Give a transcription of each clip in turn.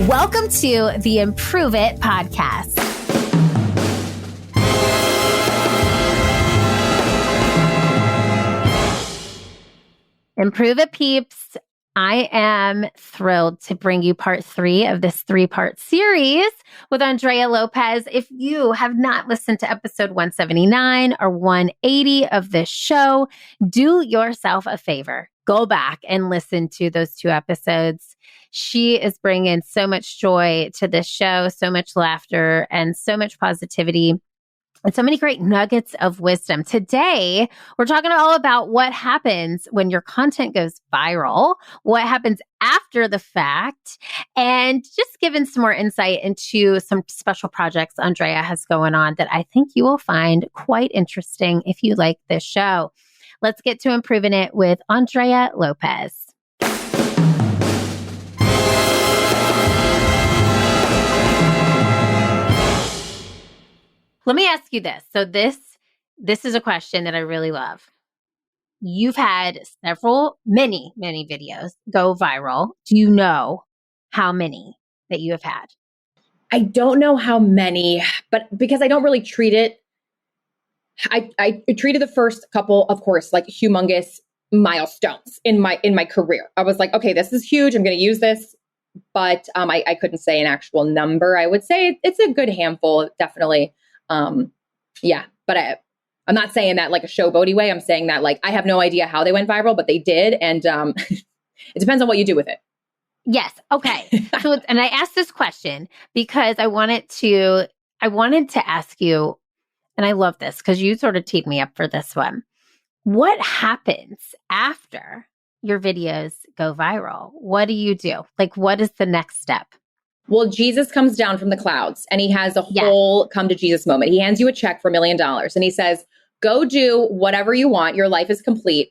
Welcome to the Improve It podcast. Improve It peeps. I am thrilled to bring you part 3 of this 3-part series with Andrea Lopez. If you have not listened to episode 179 or 180 of this show, do yourself a favor. Go back and listen to those 2 episodes. She is bringing so much joy to this show, so much laughter, and so much positivity. And so many great nuggets of wisdom. Today, we're talking all about what happens when your content goes viral, what happens after the fact, and just giving some more insight into some special projects Andrea has going on that I think you will find quite interesting if you like this show. Let's get to Improving It with Andrea Lopez. Let me ask you this. So this is a question that I really love. You've had many videos go viral. Do you know how many that you have had? I don't know how many, but because I don't really treat it, I treated the first couple, of course, like humongous milestones in my career. I was like, okay, this is huge. I'm going to use this. But I couldn't say an actual number. I would say it's a good handful, definitely. But I'm not saying that like a showboaty way. I'm saying that like, I have no idea how they went viral, but they did. And it depends on what you do with it. Yes. Okay. So, and I asked this question because I wanted to ask you, and I love this because you sort of teed me up for this one. What happens after your videos go viral? What do you do? Like, what is the next step? Well, Jesus comes down from the clouds and he has a whole come to Jesus moment. He hands you a check for $1 million and he says, go do whatever you want. Your life is complete.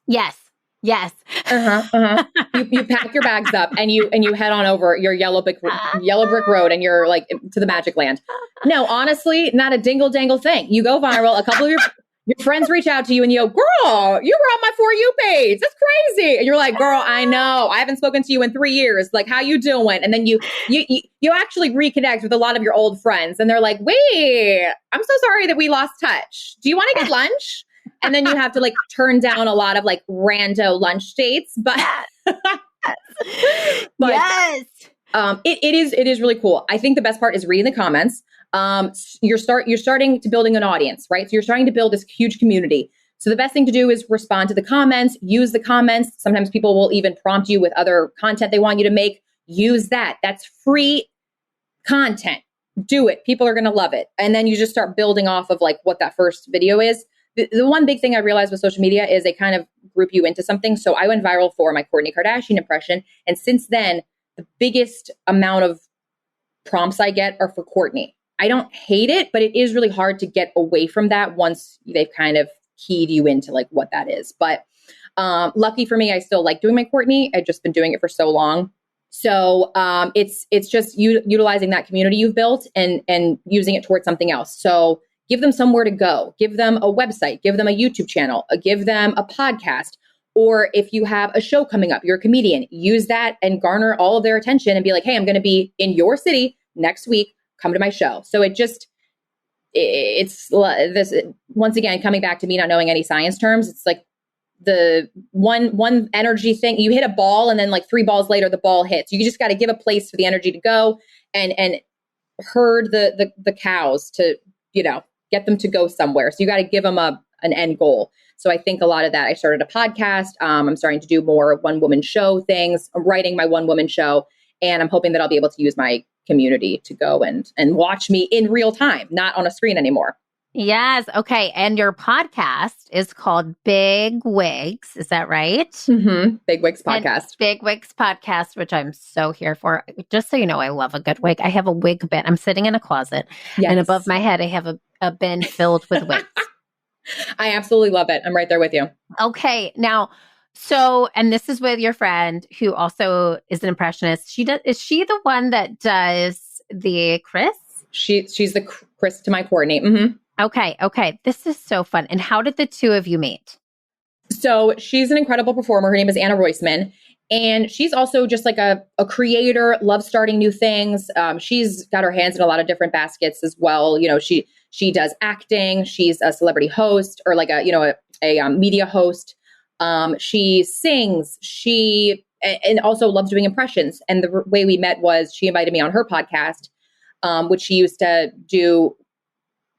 Yes. You pack your bags up and you head on over your yellow brick road and you're like to the magic land. No, honestly, not a dingle dangle thing. You go viral. A couple of your friends reach out to you and you go, girl, you were on my For You page. That's crazy. And you're like, girl, I know. I haven't spoken to you in 3 years. Like, how you doing? And then you actually reconnect with a lot of your old friends. And they're like, wait, I'm so sorry that we lost touch. Do you want to get lunch? And then you have to like turn down a lot of like rando lunch dates. But, yes. It is really cool. I think the best part is reading the comments. You're starting to building an audience, right? So you're starting to build this huge community. So the best thing to do is respond to the comments, use the comments. Sometimes people will even prompt you with other content they want you to make. Use that. That's free content. Do it. People are going to love it. And then you just start building off of like what that first video is. The one big thing I realized with social media is they kind of group you into something. So I went viral for my Kourtney Kardashian impression. And since then, the biggest amount of prompts I get are for Kourtney. I don't hate it, but it is really hard to get away from that once they've kind of keyed you into like what that is. But lucky for me, I still like doing my Kourtney. I've just been doing it for so long. So it's just utilizing that community you've built and using it towards something else. So give them somewhere to go. Give them a website. Give them a YouTube channel. Give them a podcast. Or if you have a show coming up, you're a comedian, use that and garner all of their attention and be like, hey, I'm going to be in your city next week. Come to my show. So it's this, once again, coming back to me not knowing any science terms, it's like the one energy thing. You hit a ball and then like 3 balls later, the ball hits. You just got to give a place for the energy to go and herd the cows to, get them to go somewhere. So you got to give them an end goal. So I think a lot of that, I started a podcast. I'm starting to do more one-woman show things. I'm writing my one-woman show, and I'm hoping that I'll be able to use my community to go and watch me in real time, not on a screen anymore. Yes. Okay. And your podcast is called Big Wigs. Is that right? Mm-hmm. Big Wigs Podcast. And Big Wigs Podcast, which I'm so here for. Just so you know, I love a good wig. I have a wig bin. I'm sitting in a closet, and above my head, I have a bin filled with wigs. I absolutely love it. I'm right there with you. Okay. Now, and this is with your friend who also is an impressionist. Is she the one that does the Chris? She's the Chris to my Kourtney. Mm-hmm. Okay. This is so fun. And how did the two of you meet? So she's an incredible performer. Her name is Anna Roisman. And she's also just like a creator, loves starting new things. She's got her hands in a lot of different baskets as well. You know, she does acting. She's a celebrity host, or like a media host. She sings. And also loves doing impressions. And the way we met was she invited me on her podcast, which she used to do.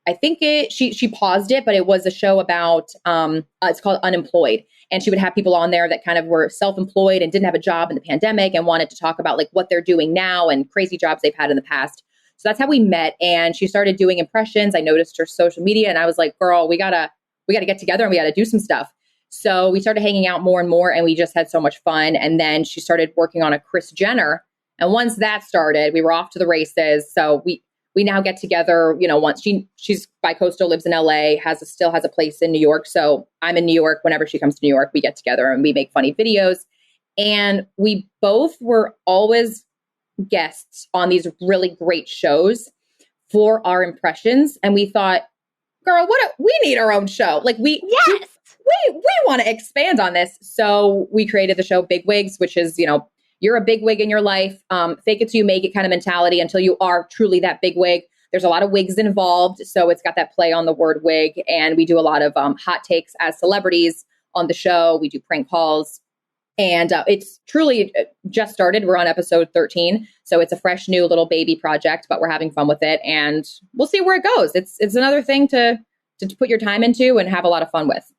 I think she paused it, but it was a show about, it's called Unemployed. And she would have people on there that kind of were self-employed and didn't have a job in the pandemic and wanted to talk about like what they're doing now and crazy jobs they've had in the past. So that's how we met. And she started doing impressions. I noticed her social media and I was like, girl, we gotta get together and we gotta do some stuff. So we started hanging out more and more and we just had so much fun. And then she started working on a Kris Jenner. And once that started, we were off to the races. So we now get together, you know, once she's bi-coastal, lives in LA, still has a place in New York. So I'm in New York. Whenever she comes to New York, we get together and we make funny videos. And we both were always guests on these really great shows for our impressions. And we thought, girl, we need our own show. Like we want to expand on this. So we created the show Big Wigs, which is, you know, you're a big wig in your life, fake it till you make it kind of mentality until you are truly that big wig. There's a lot of wigs involved. So it's got that play on the word wig. And we do a lot of hot takes as celebrities on the show. We do prank calls. And it's truly just started. We're on episode 13. So it's a fresh new little baby project, but we're having fun with it. And we'll see where it goes. It's another thing to put your time into and have a lot of fun with.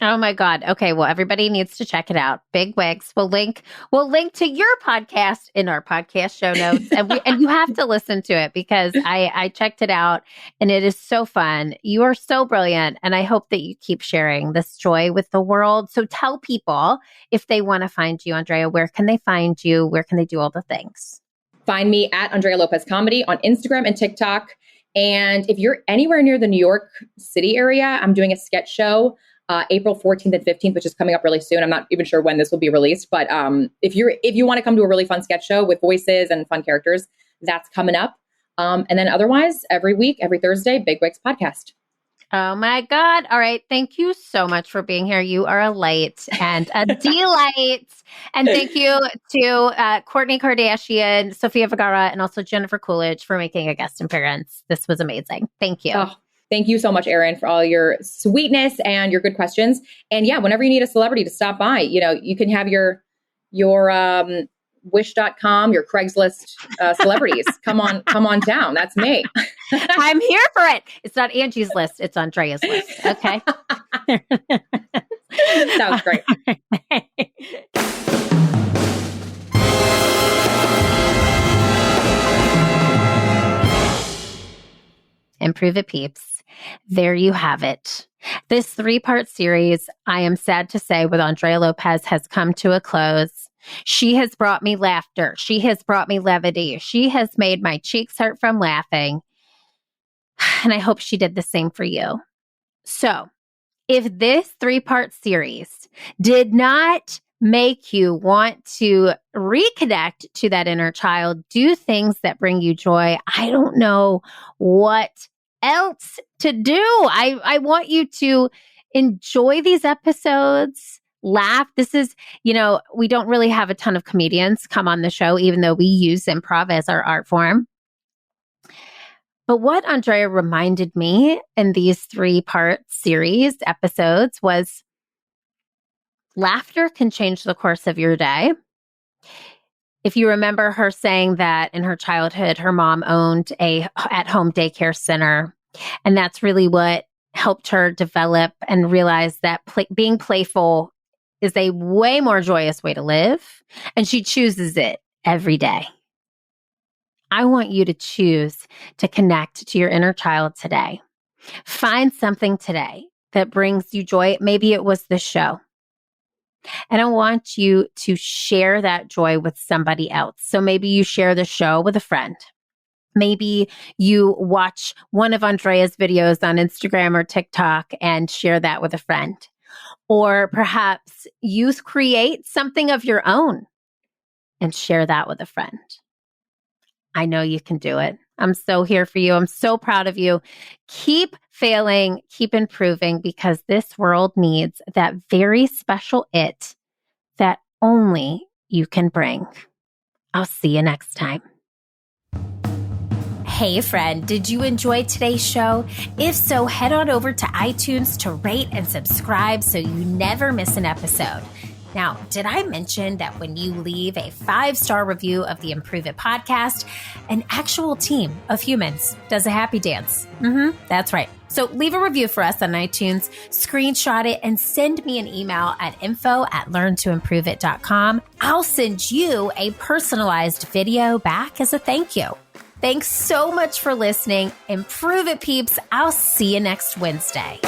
Oh my God. Okay. Well, everybody needs to check it out. Big Wigs. We'll link to your podcast in our podcast show notes. And you have to listen to it because I checked it out and it is so fun. You are so brilliant. And I hope that you keep sharing this joy with the world. So tell people if they want to find you, Andrea, where can they find you? Where can they do all the things? Find me at Andrea Lopez Comedy on Instagram and TikTok. And if you're anywhere near the New York City area, I'm doing a sketch show April 14th and 15th, which is coming up really soon. I'm not even sure when this will be released, but if you want to come to a really fun sketch show with voices and fun characters, that's coming up. And then otherwise, every week, every Thursday, Big Wigs podcast. Oh my God. All right. Thank you so much for being here. You are a light and a delight. And thank you to Kourtney Kardashian, Sofia Vergara, and also Jennifer Coolidge for making a guest appearance. This was amazing. Thank you. Oh, thank you so much, Erin, for all your sweetness and your good questions. And yeah, whenever you need a celebrity to stop by, you know, you can have your Wish.com, your Craigslist celebrities. Come on down. That's me. I'm here for it. It's not Angie's list. It's Andrea's list. Okay. Sounds great. Improve It, peeps. There you have it. This 3-part series, I am sad to say, with Andrea Lopez has come to a close. She has brought me laughter. She has brought me levity. She has made my cheeks hurt from laughing. And I hope she did the same for you. So, if this 3-part series did not make you want to reconnect to that inner child, do things that bring you joy, I don't know what else to do. I want you to enjoy these episodes, laugh. This is, you know, we don't really have a ton of comedians come on the show, even though we use improv as our art form. But what Andrea reminded me in these 3-part series episodes was laughter can change the course of your day. If you remember her saying that in her childhood, her mom owned a at-home daycare center. And that's really what helped her develop and realize that being playful is a way more joyous way to live. And she chooses it every day. I want you to choose to connect to your inner child today. Find something today that brings you joy. Maybe it was this show. And I want you to share that joy with somebody else. So maybe you share the show with a friend. Maybe you watch one of Andrea's videos on Instagram or TikTok and share that with a friend. Or perhaps you create something of your own and share that with a friend. I know you can do it. I'm so here for you. I'm so proud of you. Keep failing, keep improving, because this world needs that very special it that only you can bring. I'll see you next time. Hey friend, did you enjoy today's show? If so, head on over to iTunes to rate and subscribe so you never miss an episode. Now, did I mention that when you leave a 5-star review of the Improve It podcast, an actual team of humans does a happy dance? That's right. So leave a review for us on iTunes, screenshot it, and send me an email at info@learntoimproveit.com. I'll send you a personalized video back as a thank you. Thanks so much for listening. Improve it, peeps. I'll see you next Wednesday.